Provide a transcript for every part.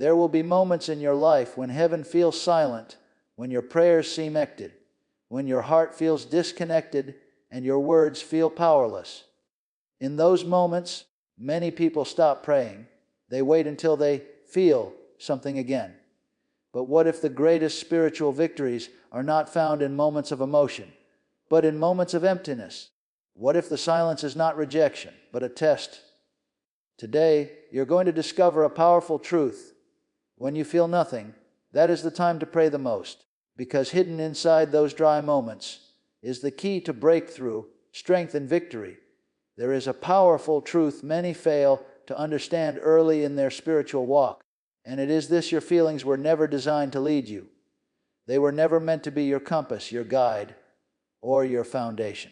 There will be moments in your life when heaven feels silent, when your prayers seem empty, when your heart feels disconnected and your words feel powerless. In those moments, many people stop praying. They wait until they feel something again. But what if the greatest spiritual victories are not found in moments of emotion, but in moments of emptiness? What if the silence is not rejection, but a test? Today, you're going to discover a powerful truth. When you feel nothing, that is the time to pray the most, because hidden inside those dry moments is the key to breakthrough, strength, and victory. There is a powerful truth many fail to understand early in their spiritual walk, and it is this: your feelings were never designed to lead you. They were never meant to be your compass, your guide, or your foundation.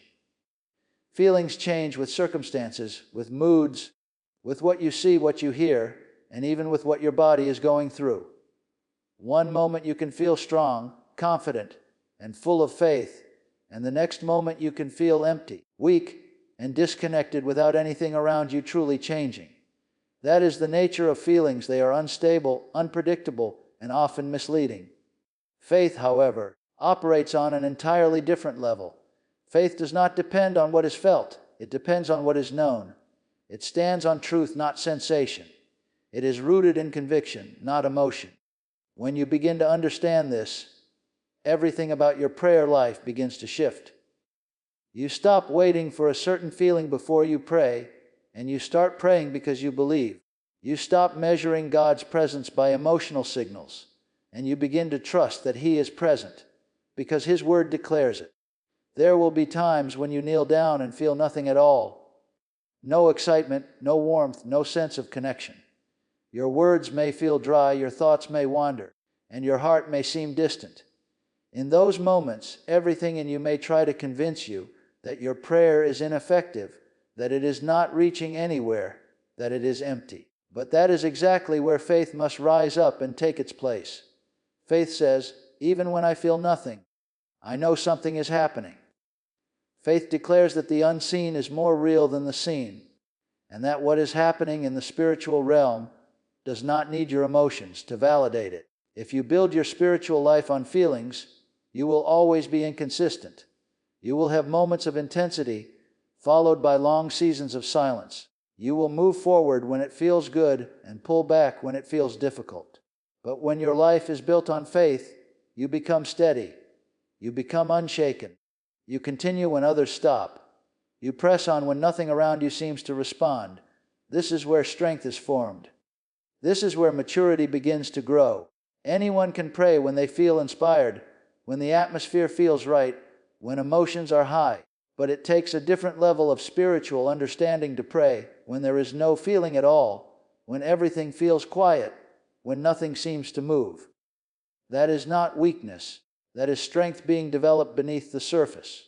Feelings change with circumstances, with moods, with what you see, what you hear, and even with what your body is going through. One moment you can feel strong, confident, and full of faith, and the next moment you can feel empty, weak, and disconnected without anything around you truly changing. That is the nature of feelings. They are unstable, unpredictable, and often misleading. Faith, however, operates on an entirely different level. Faith does not depend on what is felt. It depends on what is known. It stands on truth, not sensation. It is rooted in conviction, not emotion. When you begin to understand this, everything about your prayer life begins to shift. You stop waiting for a certain feeling before you pray, and you start praying because you believe. You stop measuring God's presence by emotional signals, and you begin to trust that He is present, because His Word declares it. There will be times when you kneel down and feel nothing at all. No excitement, no warmth, no sense of connection. Your words may feel dry, your thoughts may wander, and your heart may seem distant. In those moments, everything in you may try to convince you that your prayer is ineffective, that it is not reaching anywhere, that it is empty. But that is exactly where faith must rise up and take its place. Faith says, even when I feel nothing, I know something is happening. Faith declares that the unseen is more real than the seen, and that what is happening in the spiritual realm does not need your emotions to validate it. If you build your spiritual life on feelings, you will always be inconsistent. You will have moments of intensity, followed by long seasons of silence. You will move forward when it feels good and pull back when it feels difficult. But when your life is built on faith, you become steady. You become unshaken. You continue when others stop. You press on when nothing around you seems to respond. This is where strength is formed. This is where maturity begins to grow. Anyone can pray when they feel inspired, when the atmosphere feels right, when emotions are high. But it takes a different level of spiritual understanding to pray when there is no feeling at all, when everything feels quiet, when nothing seems to move. That is not weakness. That is strength being developed beneath the surface.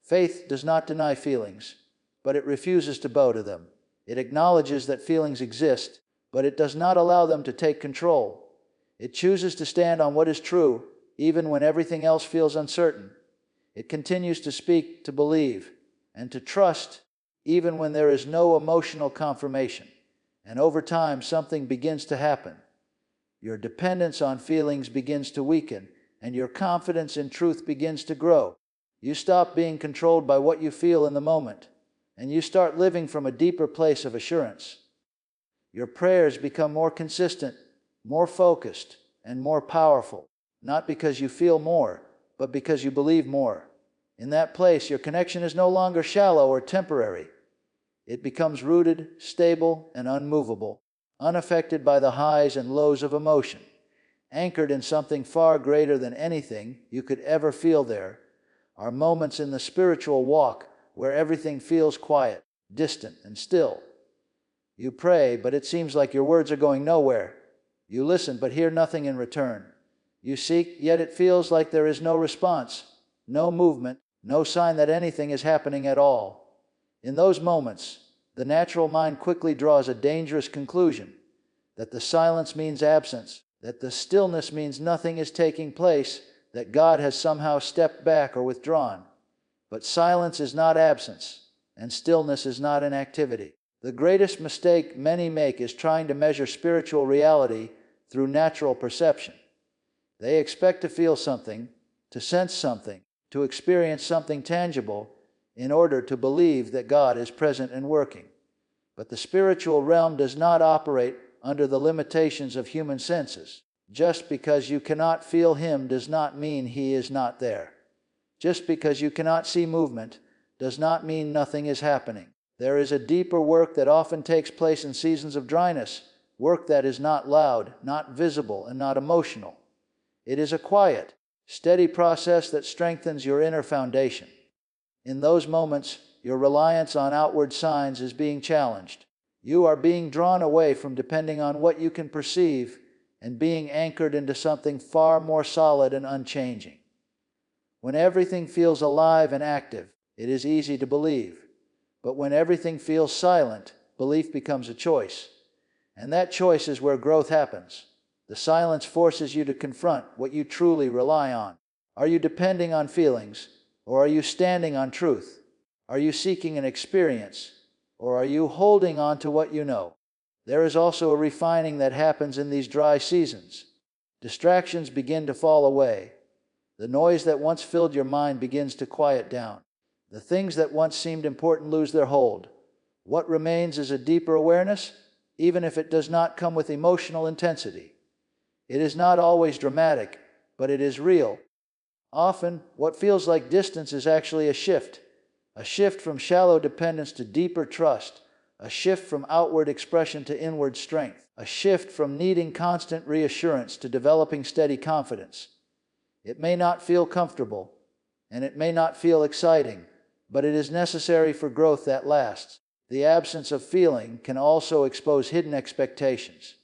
Faith does not deny feelings, but it refuses to bow to them. It acknowledges that feelings exist, but it does not allow them to take control. It chooses to stand on what is true, even when everything else feels uncertain. It continues to speak, to believe, and to trust, even when there is no emotional confirmation. And over time, something begins to happen. Your dependence on feelings begins to weaken, and your confidence in truth begins to grow. You stop being controlled by what you feel in the moment, and you start living from a deeper place of assurance. Your prayers become more consistent, more focused, and more powerful, not because you feel more, but because you believe more. In that place, your connection is no longer shallow or temporary. It becomes rooted, stable, and unmovable, unaffected by the highs and lows of emotion, anchored in something far greater than anything you could ever feel. There are moments in the spiritual walk where everything feels quiet, distant, and still. You pray, but it seems like your words are going nowhere. You listen, but hear nothing in return. You seek, yet it feels like there is no response, no movement, no sign that anything is happening at all. In those moments, the natural mind quickly draws a dangerous conclusion, that the silence means absence, that the stillness means nothing is taking place, that God has somehow stepped back or withdrawn. But silence is not absence, and stillness is not inactivity. The greatest mistake many make is trying to measure spiritual reality through natural perception. They expect to feel something, to sense something, to experience something tangible in order to believe that God is present and working. But the spiritual realm does not operate under the limitations of human senses. Just because you cannot feel Him does not mean He is not there. Just because you cannot see movement does not mean nothing is happening. There is a deeper work that often takes place in seasons of dryness, work that is not loud, not visible, and not emotional. It is a quiet, steady process that strengthens your inner foundation. In those moments, your reliance on outward signs is being challenged. You are being drawn away from depending on what you can perceive and being anchored into something far more solid and unchanging. When everything feels alive and active, it is easy to believe. But when everything feels silent, belief becomes a choice. And that choice is where growth happens. The silence forces you to confront what you truly rely on. Are you depending on feelings, or are you standing on truth? Are you seeking an experience, or are you holding on to what you know? There is also a refining that happens in these dry seasons. Distractions begin to fall away. The noise that once filled your mind begins to quiet down. The things that once seemed important lose their hold. What remains is a deeper awareness, even if it does not come with emotional intensity. It is not always dramatic, but it is real. Often, what feels like distance is actually a shift from shallow dependence to deeper trust, a shift from outward expression to inward strength, a shift from needing constant reassurance to developing steady confidence. It may not feel comfortable, and it may not feel exciting, but it is necessary for growth that lasts. The absence of feeling can also expose hidden expectations.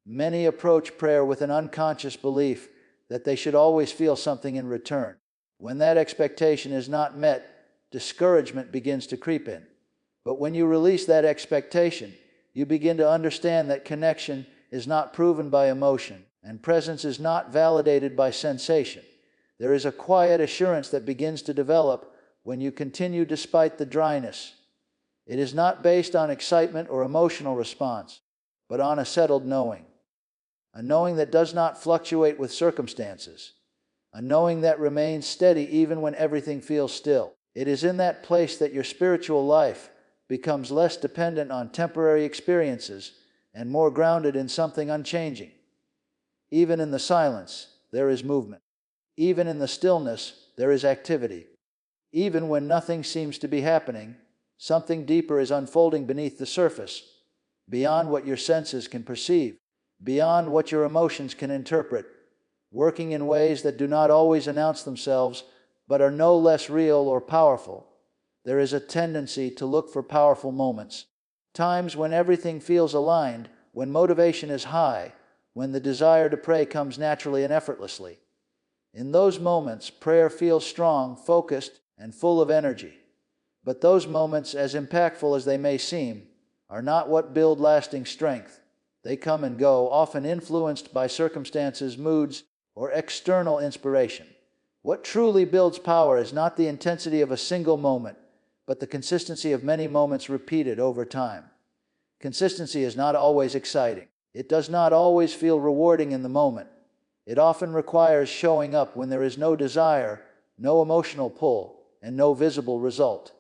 Many approach prayer with an unconscious belief that they should always feel something in return. When that expectation is not met, discouragement begins to creep in. But when you release that expectation, you begin to understand that connection is not proven by emotion, and presence is not validated by sensation. There is a quiet assurance that begins to develop when you continue despite the dryness. It is not based on excitement or emotional response, but on a settled knowing. A knowing that does not fluctuate with circumstances. A knowing that remains steady even when everything feels still. It is in that place that your spiritual life becomes less dependent on temporary experiences and more grounded in something unchanging. Even in the silence, there is movement. Even in the stillness, there is activity. Even when nothing seems to be happening, something deeper is unfolding beneath the surface, beyond what your senses can perceive, beyond what your emotions can interpret, working in ways that do not always announce themselves, but are no less real or powerful. There is a tendency to look for powerful moments, times when everything feels aligned, when motivation is high, when the desire to pray comes naturally and effortlessly. In those moments, prayer feels strong, focused, and full of energy. But those moments, as impactful as they may seem, are not what build lasting strength. They come and go, often influenced by circumstances, moods, or external inspiration. What truly builds power is not the intensity of a single moment, but the consistency of many moments repeated over time. Consistency is not always exciting. It does not always feel rewarding in the moment. It often requires showing up when there is no desire, no emotional pull, and no visible result.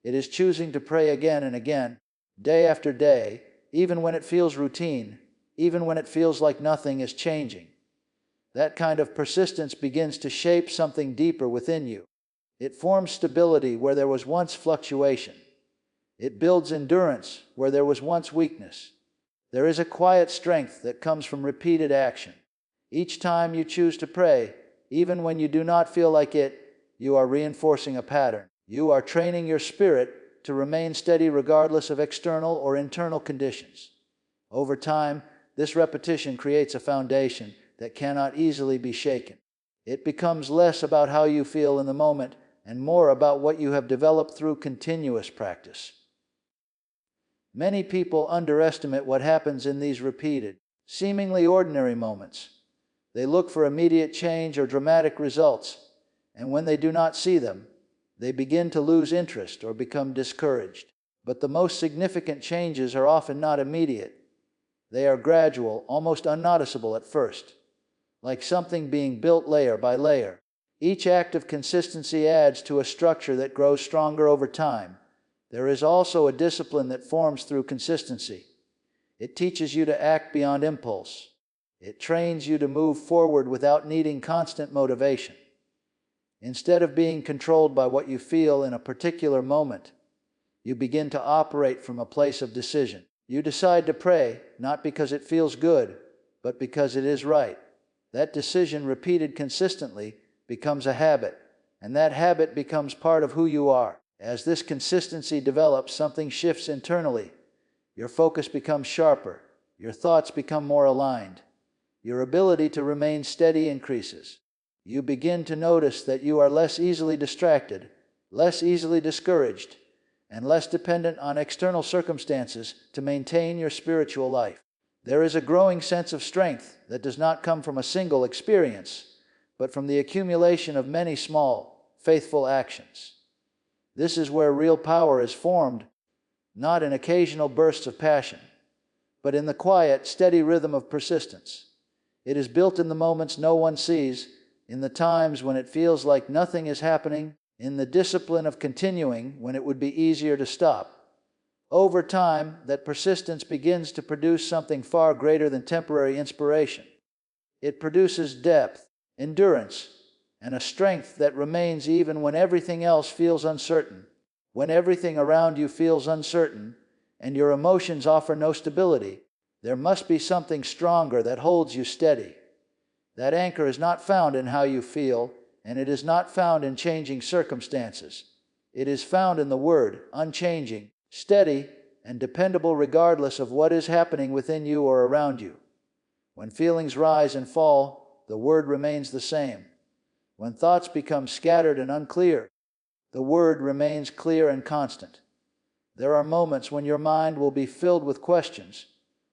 It is choosing to pray again and again, day after day, even when it feels routine, even when it feels like nothing is changing. That kind of persistence begins to shape something deeper within you. It forms stability where there was once fluctuation. It builds endurance where there was once weakness. There is a quiet strength that comes from repeated action. Each time you choose to pray, even when you do not feel like it, you are reinforcing a pattern. You are training your spirit to remain steady regardless of external or internal conditions. Over time, this repetition creates a foundation that cannot easily be shaken. It becomes less about how you feel in the moment and more about what you have developed through continuous practice. Many people underestimate what happens in these repeated, seemingly ordinary moments. They look for immediate change or dramatic results, and when they do not see them, they begin to lose interest or become discouraged. But the most significant changes are often not immediate. They are gradual, almost unnoticeable at first, like something being built layer by layer. Each act of consistency adds to a structure that grows stronger over time. There is also a discipline that forms through consistency. It teaches you to act beyond impulse. It trains you to move forward without needing constant motivation. Instead of being controlled by what you feel in a particular moment, you begin to operate from a place of decision. You decide to pray, not because it feels good, but because it is right. That decision, repeated consistently, becomes a habit, and that habit becomes part of who you are. As this consistency develops, something shifts internally. Your focus becomes sharper. Your thoughts become more aligned. Your ability to remain steady increases. You begin to notice that you are less easily distracted, less easily discouraged, and less dependent on external circumstances to maintain your spiritual life. There is a growing sense of strength that does not come from a single experience, but from the accumulation of many small, faithful actions. This is where real power is formed, not in occasional bursts of passion, but in the quiet, steady rhythm of persistence. It is built in the moments no one sees, in the times when it feels like nothing is happening, in the discipline of continuing when it would be easier to stop. Over time, that persistence begins to produce something far greater than temporary inspiration. It produces depth, endurance, and a strength that remains even when everything else feels uncertain. When everything around you feels uncertain, and your emotions offer no stability, there must be something stronger that holds you steady. That anchor is not found in how you feel, and it is not found in changing circumstances. It is found in the Word, unchanging, steady, and dependable regardless of what is happening within you or around you. When feelings rise and fall, the Word remains the same. When thoughts become scattered and unclear, the Word remains clear and constant. There are moments when your mind will be filled with questions,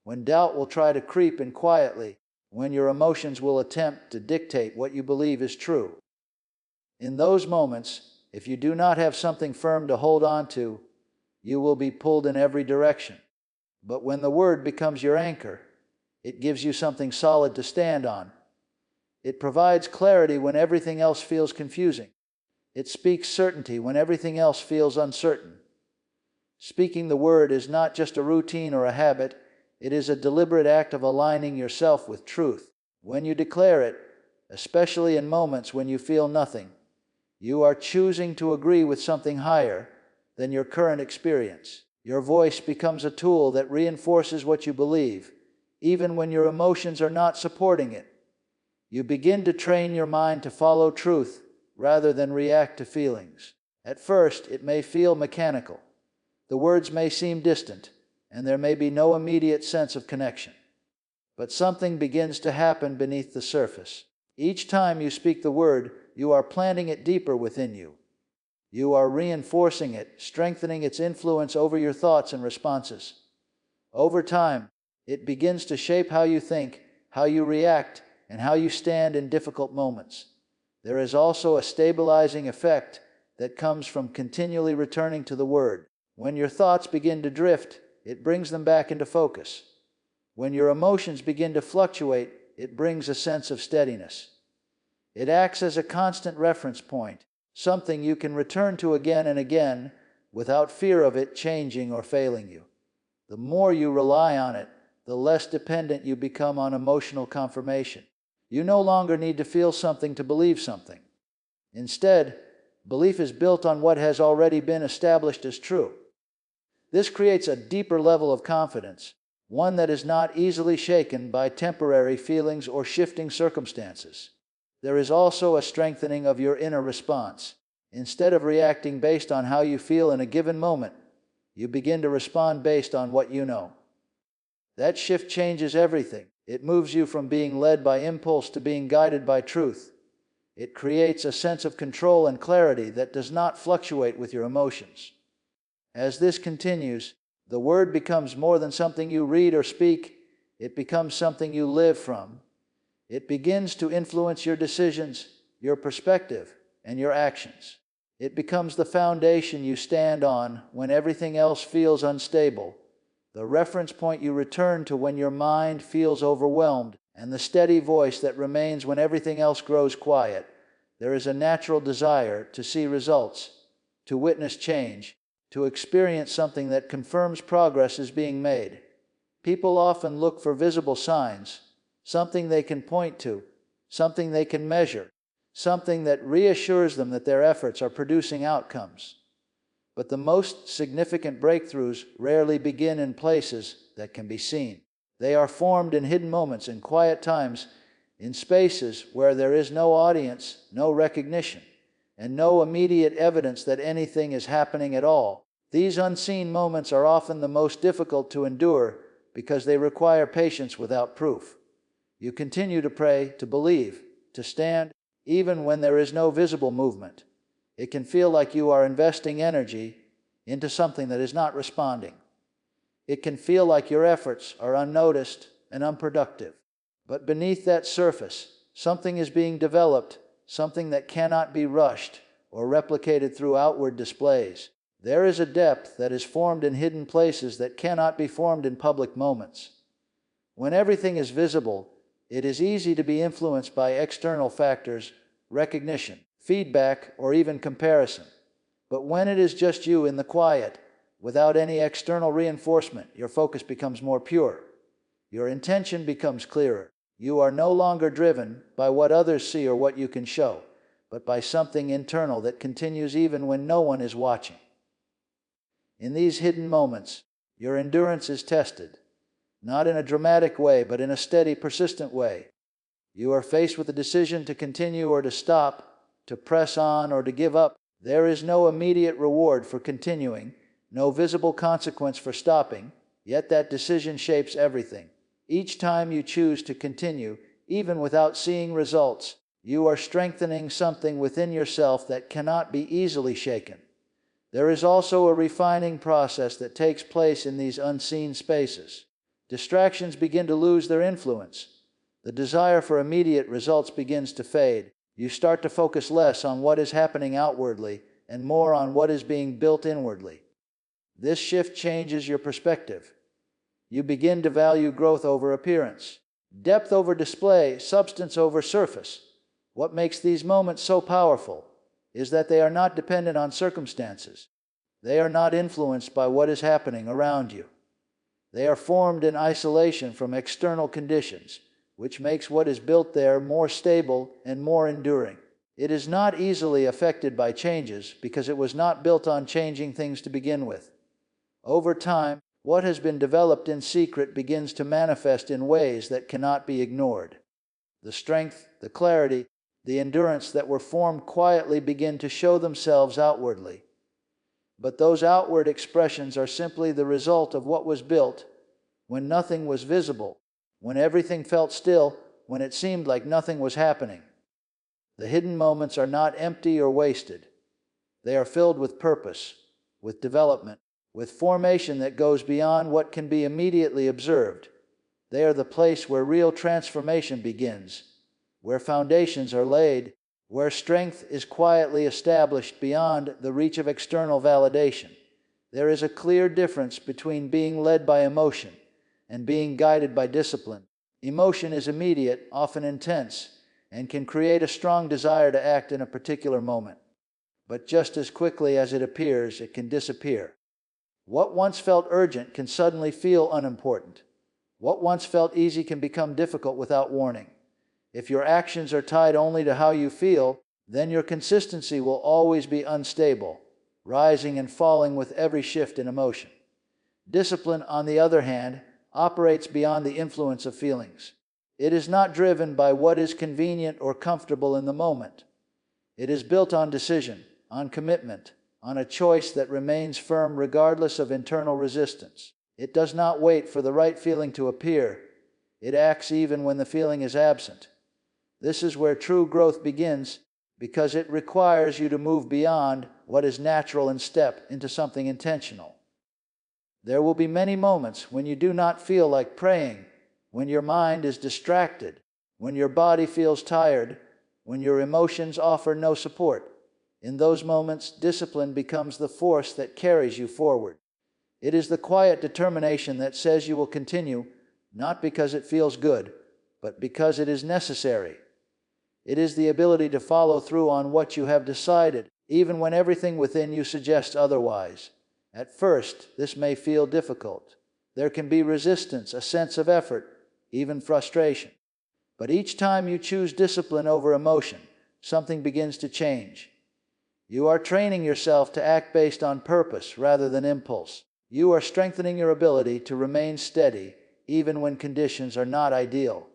when doubt will try to creep in quietly, when your emotions will attempt to dictate what you believe is true. In those moments, if you do not have something firm to hold on to, you will be pulled in every direction. But when the Word becomes your anchor, it gives you something solid to stand on. It provides clarity when everything else feels confusing. It speaks certainty when everything else feels uncertain. Speaking the Word is not just a routine or a habit, it is a deliberate act of aligning yourself with truth. When you declare it, especially in moments when you feel nothing, you are choosing to agree with something higher than your current experience. Your voice becomes a tool that reinforces what you believe, even when your emotions are not supporting it. You begin to train your mind to follow truth rather than react to feelings. At first, it may feel mechanical. The words may seem distant, and there may be no immediate sense of connection. But something begins to happen beneath the surface. Each time you speak the word, you are planting it deeper within you. You are reinforcing it, strengthening its influence over your thoughts and responses. Over time, it begins to shape how you think, how you react, and how you stand in difficult moments. There is also a stabilizing effect that comes from continually returning to the Word. When your thoughts begin to drift, it brings them back into focus. When your emotions begin to fluctuate, it brings a sense of steadiness. It acts as a constant reference point, something you can return to again and again without fear of it changing or failing you. The more you rely on it, the less dependent you become on emotional confirmation. You no longer need to feel something to believe something. Instead, belief is built on what has already been established as true. This creates a deeper level of confidence, one that is not easily shaken by temporary feelings or shifting circumstances. There is also a strengthening of your inner response. Instead of reacting based on how you feel in a given moment, you begin to respond based on what you know. That shift changes everything. It moves you from being led by impulse to being guided by truth. It creates a sense of control and clarity that does not fluctuate with your emotions. As this continues, the Word becomes more than something you read or speak. It becomes something you live from. It begins to influence your decisions, your perspective, and your actions. It becomes the foundation you stand on when everything else feels unstable, the reference point you return to when your mind feels overwhelmed, and the steady voice that remains when everything else grows quiet. There is a natural desire to see results, to witness change, to experience something that confirms progress is being made. People often look for visible signs, something they can point to, something they can measure, something that reassures them that their efforts are producing outcomes. But the most significant breakthroughs rarely begin in places that can be seen. They are formed in hidden moments, in quiet times, in spaces where there is no audience, no recognition, and no immediate evidence that anything is happening at all. These unseen moments are often the most difficult to endure because they require patience without proof. You continue to pray, to believe, to stand, even when there is no visible movement. It can feel like you are investing energy into something that is not responding. It can feel like your efforts are unnoticed and unproductive. But beneath that surface, something is being developed, something that cannot be rushed or replicated through outward displays. There is a depth that is formed in hidden places that cannot be formed in public moments. When everything is visible, it is easy to be influenced by external factors, recognition, feedback, or even comparison. But when it is just you in the quiet, without any external reinforcement, your focus becomes more pure. Your intention becomes clearer. You are no longer driven by what others see or what you can show, but by something internal that continues even when no one is watching. In these hidden moments, your endurance is tested, not in a dramatic way, but in a steady, persistent way. You are faced with a decision to continue or to stop, to press on or to give up. There is no immediate reward for continuing, no visible consequence for stopping, yet that decision shapes everything. Each time you choose to continue, even without seeing results, you are strengthening something within yourself that cannot be easily shaken. There is also a refining process that takes place in these unseen spaces. Distractions begin to lose their influence. The desire for immediate results begins to fade. You start to focus less on what is happening outwardly and more on what is being built inwardly. This shift changes your perspective. You begin to value growth over appearance, depth over display, substance over surface. What makes these moments so powerful is that they are not dependent on circumstances. They are not influenced by what is happening around you. They are formed in isolation from external conditions, which makes what is built there more stable and more enduring. It is not easily affected by changes because it was not built on changing things to begin with. Over time, what has been developed in secret begins to manifest in ways that cannot be ignored. The strength, the clarity, the endurance that were formed quietly begin to show themselves outwardly. But those outward expressions are simply the result of what was built when nothing was visible, when everything felt still, when it seemed like nothing was happening. The hidden moments are not empty or wasted. They are filled with purpose, with development, with formation that goes beyond what can be immediately observed. They are the place where real transformation begins, where foundations are laid, where strength is quietly established beyond the reach of external validation. There is a clear difference between being led by emotion and being guided by discipline. Emotion is immediate, often intense, and can create a strong desire to act in a particular moment. But just as quickly as it appears, it can disappear. What once felt urgent can suddenly feel unimportant. What once felt easy can become difficult without warning. If your actions are tied only to how you feel, then your consistency will always be unstable, rising and falling with every shift in emotion. Discipline, on the other hand, operates beyond the influence of feelings. It is not driven by what is convenient or comfortable in the moment. It is built on decision, on commitment, on a choice that remains firm regardless of internal resistance. It does not wait for the right feeling to appear. It acts even when the feeling is absent. This is where true growth begins, because it requires you to move beyond what is natural and step into something intentional. There will be many moments when you do not feel like praying, when your mind is distracted, when your body feels tired, when your emotions offer no support. In those moments, discipline becomes the force that carries you forward. It is the quiet determination that says you will continue, not because it feels good, but because it is necessary. It is the ability to follow through on what you have decided, even when everything within you suggests otherwise. At first, this may feel difficult. There can be resistance, a sense of effort, even frustration. But each time you choose discipline over emotion, something begins to change. You are training yourself to act based on purpose rather than impulse. You are strengthening your ability to remain steady, even when conditions are not ideal.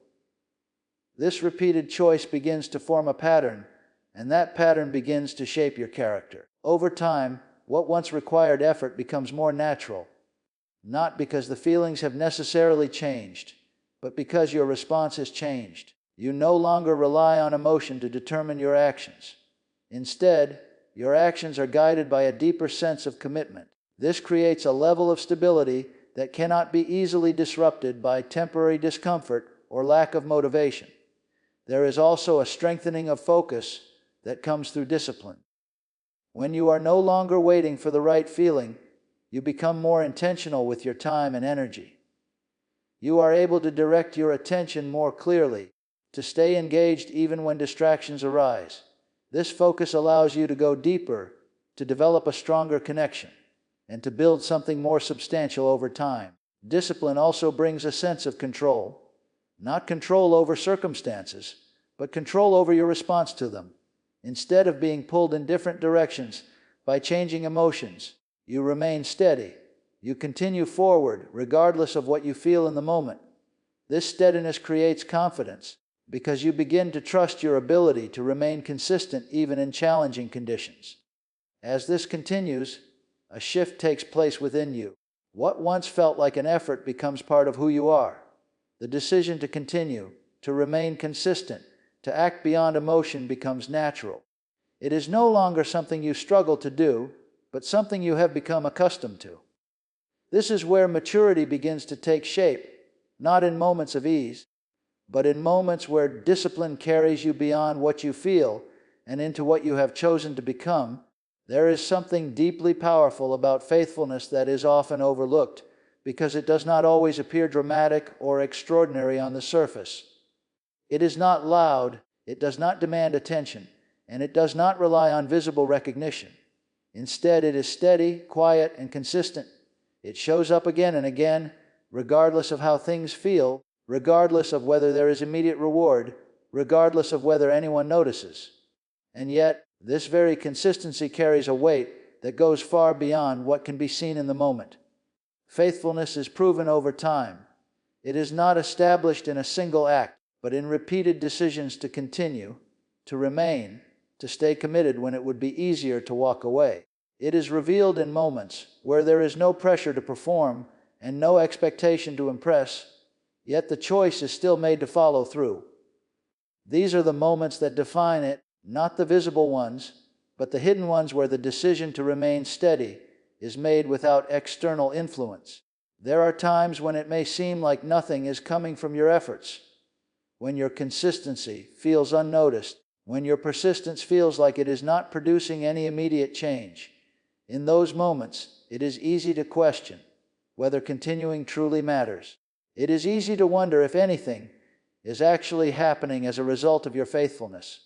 This repeated choice begins to form a pattern, and that pattern begins to shape your character. Over time, what once required effort becomes more natural, not because the feelings have necessarily changed, but because your response has changed. You no longer rely on emotion to determine your actions. Instead, your actions are guided by a deeper sense of commitment. This creates a level of stability that cannot be easily disrupted by temporary discomfort or lack of motivation. There is also a strengthening of focus that comes through discipline. When you are no longer waiting for the right feeling, you become more intentional with your time and energy. You are able to direct your attention more clearly, to stay engaged even when distractions arise. This focus allows you to go deeper, to develop a stronger connection, and to build something more substantial over time. Discipline also brings a sense of control. Not control over circumstances, but control over your response to them. Instead of being pulled in different directions by changing emotions, you remain steady. You continue forward regardless of what you feel in the moment. This steadiness creates confidence because you begin to trust your ability to remain consistent even in challenging conditions. As this continues, a shift takes place within you. What once felt like an effort becomes part of who you are. The decision to continue, to remain consistent, to act beyond emotion becomes natural. It is no longer something you struggle to do, but something you have become accustomed to. This is where maturity begins to take shape, not in moments of ease, but in moments where discipline carries you beyond what you feel and into what you have chosen to become. There is something deeply powerful about faithfulness that is often overlooked because it does not always appear dramatic or extraordinary on the surface. It is not loud, it does not demand attention, and it does not rely on visible recognition. Instead, it is steady, quiet, and consistent. It shows up again and again, regardless of how things feel, regardless of whether there is immediate reward, regardless of whether anyone notices. And yet, this very consistency carries a weight that goes far beyond what can be seen in the moment. Faithfulness is proven over time. It is not established in a single act, but in repeated decisions to continue, to remain, to stay committed when it would be easier to walk away. It is revealed in moments where there is no pressure to perform and no expectation to impress, yet the choice is still made to follow through. These are the moments that define it, not the visible ones, but the hidden ones where the decision to remain steady is made without external influence. There are times when it may seem like nothing is coming from your efforts, when your consistency feels unnoticed, when your persistence feels like it is not producing any immediate change. In those moments, it is easy to question whether continuing truly matters. It is easy to wonder if anything is actually happening as a result of your faithfulness.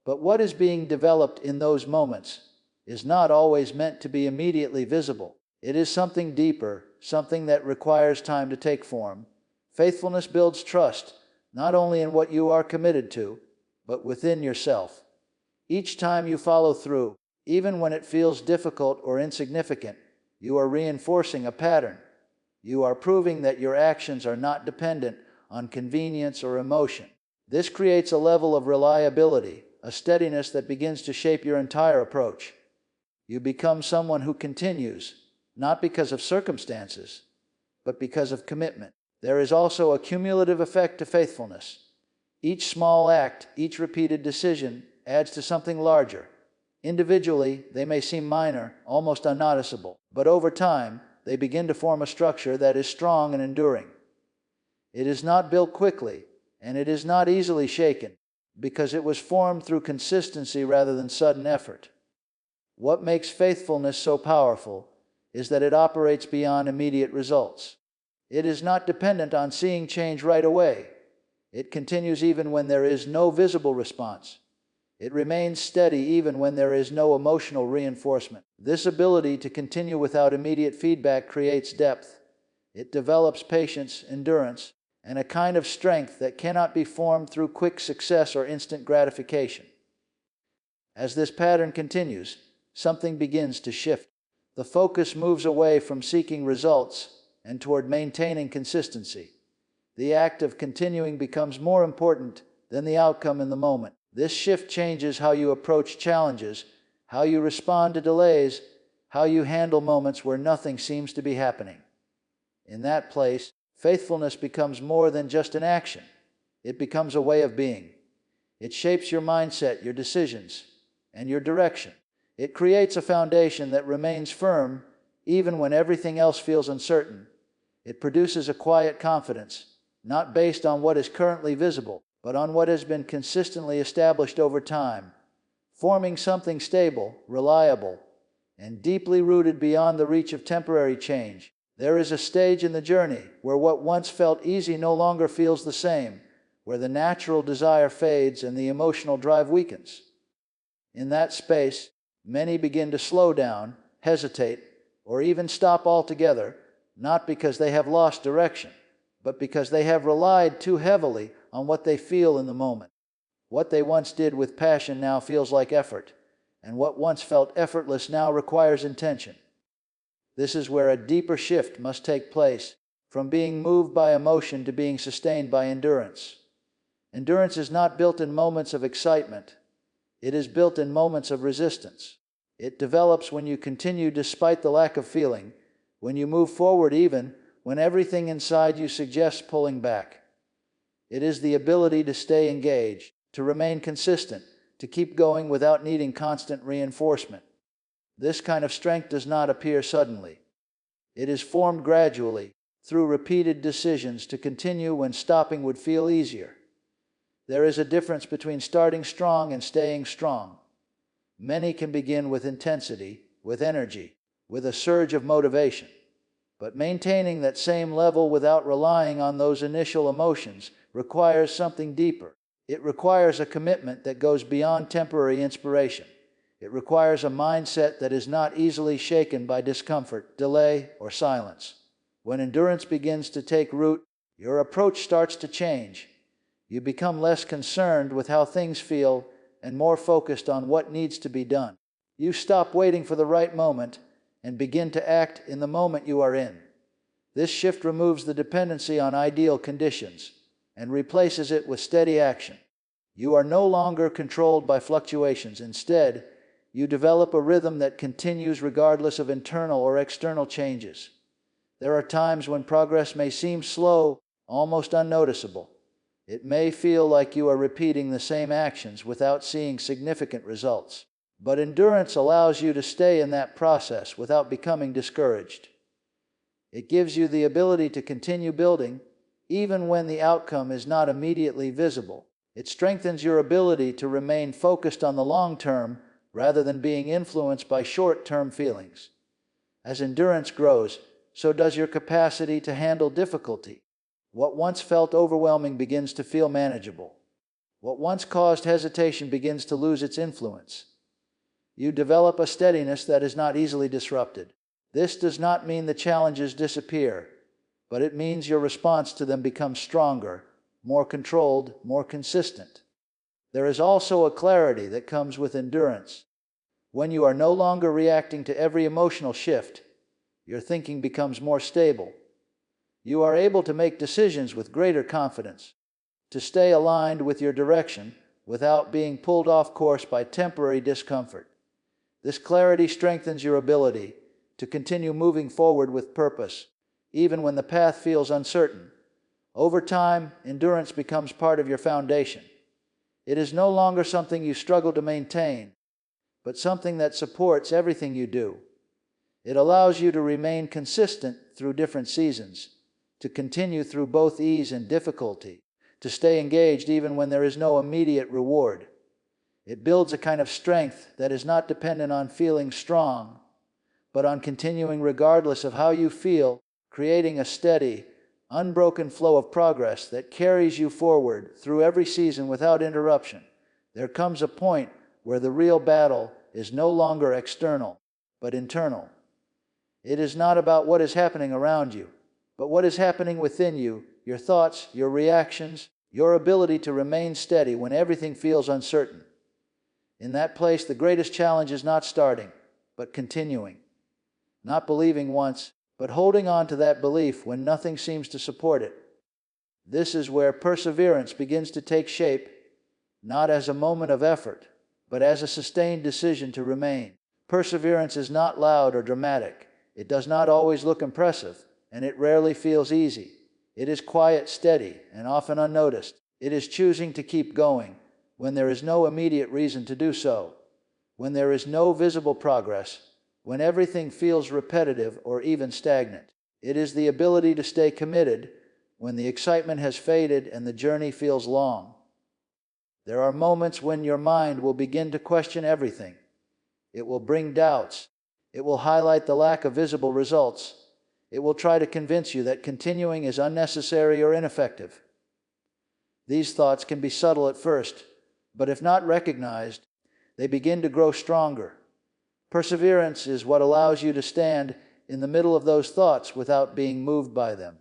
But what is being developed in those moments is not always meant to be immediately visible. It is something deeper, something that requires time to take form. Faithfulness builds trust, not only in what you are committed to, but within yourself. Each time you follow through, even when it feels difficult or insignificant, you are reinforcing a pattern. You are proving that your actions are not dependent on convenience or emotion. This creates a level of reliability, a steadiness that begins to shape your entire approach. You become someone who continues, not because of circumstances, but because of commitment. There is also a cumulative effect to faithfulness. Each small act, each repeated decision adds to something larger. Individually, they may seem minor, almost unnoticeable, but over time, they begin to form a structure that is strong and enduring. It is not built quickly, and it is not easily shaken, because it was formed through consistency rather than sudden effort. What makes faithfulness so powerful is that it operates beyond immediate results. It is not dependent on seeing change right away. It continues even when there is no visible response. It remains steady even when there is no emotional reinforcement. This ability to continue without immediate feedback creates depth. It develops patience, endurance, and a kind of strength that cannot be formed through quick success or instant gratification. As this pattern continues, something begins to shift. The focus moves away from seeking results and toward maintaining consistency. The act of continuing becomes more important than the outcome in the moment. This shift changes how you approach challenges, how you respond to delays, how you handle moments where nothing seems to be happening. In that place, faithfulness becomes more than just an action. It becomes a way of being. It shapes your mindset, your decisions, and your direction. It creates a foundation that remains firm even when everything else feels uncertain. It produces a quiet confidence, not based on what is currently visible, but on what has been consistently established over time, forming something stable, reliable, and deeply rooted beyond the reach of temporary change. There is a stage in the journey where what once felt easy no longer feels the same, where the natural desire fades and the emotional drive weakens. In that space, many begin to slow down, hesitate, or even stop altogether, not because they have lost direction, but because they have relied too heavily on what they feel in the moment. What they once did with passion now feels like effort, and what once felt effortless now requires intention. This is where a deeper shift must take place, from being moved by emotion to being sustained by endurance. Endurance is not built in moments of excitement. It is built in moments of resistance. It develops when you continue despite the lack of feeling, when you move forward even when everything inside you suggests pulling back. It is the ability to stay engaged, to remain consistent, to keep going without needing constant reinforcement. This kind of strength does not appear suddenly. It is formed gradually, through repeated decisions to continue when stopping would feel easier. There is a difference between starting strong and staying strong. Many can begin with intensity, with energy, with a surge of motivation. But maintaining that same level without relying on those initial emotions requires something deeper. It requires a commitment that goes beyond temporary inspiration. It requires a mindset that is not easily shaken by discomfort, delay, or silence. When endurance begins to take root, your approach starts to change. You become less concerned with how things feel and more focused on what needs to be done. You stop waiting for the right moment and begin to act in the moment you are in. This shift removes the dependency on ideal conditions and replaces it with steady action. You are no longer controlled by fluctuations. Instead, you develop a rhythm that continues regardless of internal or external changes. There are times when progress may seem slow, almost unnoticeable. It may feel like you are repeating the same actions without seeing significant results. But endurance allows you to stay in that process without becoming discouraged. It gives you the ability to continue building, even when the outcome is not immediately visible. It strengthens your ability to remain focused on the long term rather than being influenced by short-term feelings. As endurance grows, so does your capacity to handle difficulty. What once felt overwhelming begins to feel manageable. What once caused hesitation begins to lose its influence. You develop a steadiness that is not easily disrupted. This does not mean the challenges disappear, but it means your response to them becomes stronger, more controlled, more consistent. There is also a clarity that comes with endurance. When you are no longer reacting to every emotional shift, your thinking becomes more stable. You are able to make decisions with greater confidence, to stay aligned with your direction without being pulled off course by temporary discomfort. This clarity strengthens your ability to continue moving forward with purpose, even when the path feels uncertain. Over time, endurance becomes part of your foundation. It is no longer something you struggle to maintain, but something that supports everything you do. It allows you to remain consistent through different seasons, to continue through both ease and difficulty, to stay engaged even when there is no immediate reward. It builds a kind of strength that is not dependent on feeling strong, but on continuing regardless of how you feel, creating a steady, unbroken flow of progress that carries you forward through every season without interruption. There comes a point where the real battle is no longer external, but internal. It is not about what is happening around you, but what is happening within you, your thoughts, your reactions, your ability to remain steady when everything feels uncertain. In that place, the greatest challenge is not starting, but continuing. Not believing once, but holding on to that belief when nothing seems to support it. This is where perseverance begins to take shape, not as a moment of effort, but as a sustained decision to remain. Perseverance is not loud or dramatic. It does not always look impressive, and it rarely feels easy. It is quiet, steady, and often unnoticed. It is choosing to keep going when there is no immediate reason to do so, when there is no visible progress, when everything feels repetitive or even stagnant. It is the ability to stay committed when the excitement has faded and the journey feels long. There are moments when your mind will begin to question everything. It will bring doubts. It will highlight the lack of visible results. It will try to convince you that continuing is unnecessary or ineffective. These thoughts can be subtle at first, but if not recognized, they begin to grow stronger. Perseverance is what allows you to stand in the middle of those thoughts without being moved by them.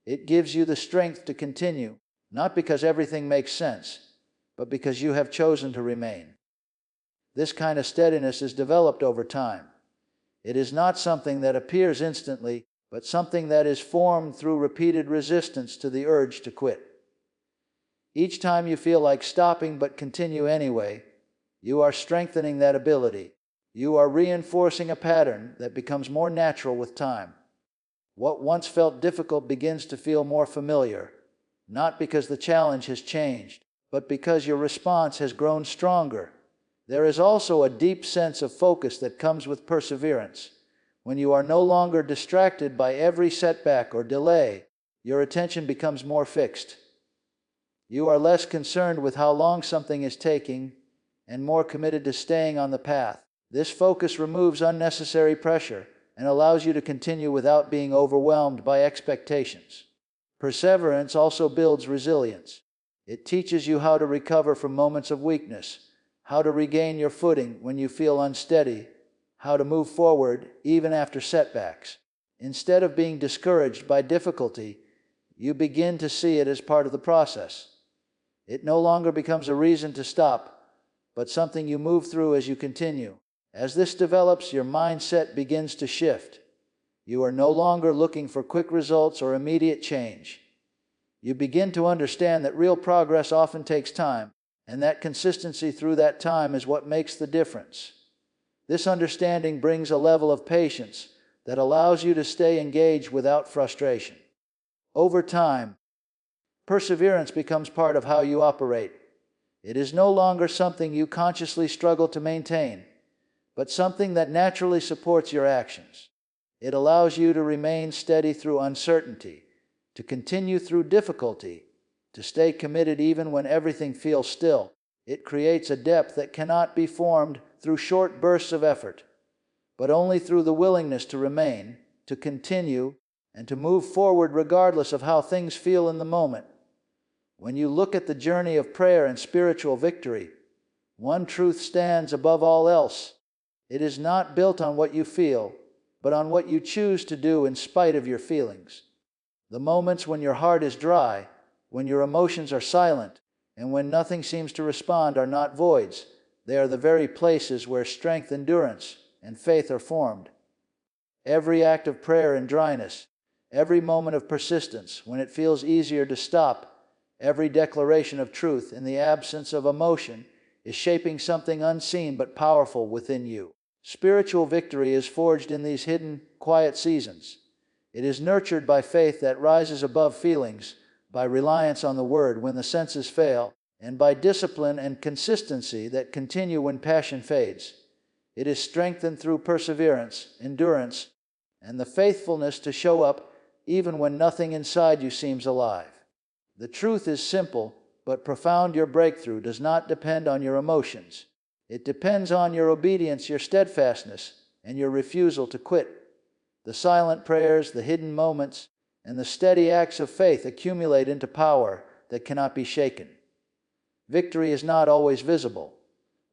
It gives you the strength to continue, not because everything makes sense, but because you have chosen to remain. This kind of steadiness is developed over time. It is not something that appears instantly, but something that is formed through repeated resistance to the urge to quit. Each time you feel like stopping but continue anyway, you are strengthening that ability. You are reinforcing a pattern that becomes more natural with time. What once felt difficult begins to feel more familiar, not because the challenge has changed, but because your response has grown stronger. There is also a deep sense of focus that comes with perseverance. When you are no longer distracted by every setback or delay, your attention becomes more fixed. You are less concerned with how long something is taking and more committed to staying on the path. This focus removes unnecessary pressure and allows you to continue without being overwhelmed by expectations. Perseverance also builds resilience. It teaches you how to recover from moments of weakness, how to regain your footing when you feel unsteady, how to move forward even after setbacks. Instead of being discouraged by difficulty, you begin to see it as part of the process. It no longer becomes a reason to stop, but something you move through as you continue. As this develops, your mindset begins to shift. You are no longer looking for quick results or immediate change. You begin to understand that real progress often takes time, and that consistency through that time is what makes the difference. This understanding brings a level of patience that allows you to stay engaged without frustration. Over time, perseverance becomes part of how you operate. It is no longer something you consciously struggle to maintain, but something that naturally supports your actions. It allows you to remain steady through uncertainty, to continue through difficulty, to stay committed even when everything feels still. It creates a depth that cannot be formed through short bursts of effort, but only through the willingness to remain, to continue, and to move forward regardless of how things feel in the moment. When you look at the journey of prayer and spiritual victory, one truth stands above all else. It is not built on what you feel, but on what you choose to do in spite of your feelings. The moments when your heart is dry, when your emotions are silent, and when nothing seems to respond are not voids. They are the very places where strength, endurance, and faith are formed. Every act of prayer in dryness, every moment of persistence when it feels easier to stop, every declaration of truth in the absence of emotion is shaping something unseen but powerful within you. Spiritual victory is forged in these hidden, quiet seasons. It is nurtured by faith that rises above feelings, by reliance on the Word when the senses fail, and by discipline and consistency that continue when passion fades. It is strengthened through perseverance, endurance, and the faithfulness to show up even when nothing inside you seems alive. The truth is simple but profound. Your breakthrough does not depend on your emotions. It depends on your obedience, your steadfastness, and your refusal to quit. The silent prayers, the hidden moments, and the steady acts of faith accumulate into power that cannot be shaken. Victory is not always visible,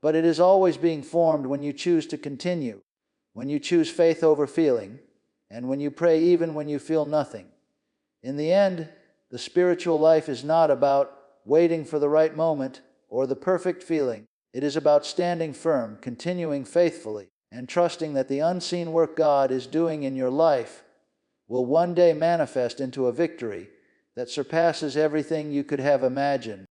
but it is always being formed when you choose to continue, when you choose faith over feeling, and when you pray even when you feel nothing. In the end, the spiritual life is not about waiting for the right moment or the perfect feeling. It is about standing firm, continuing faithfully, and trusting that the unseen work God is doing in your life will one day manifest into a victory that surpasses everything you could have imagined.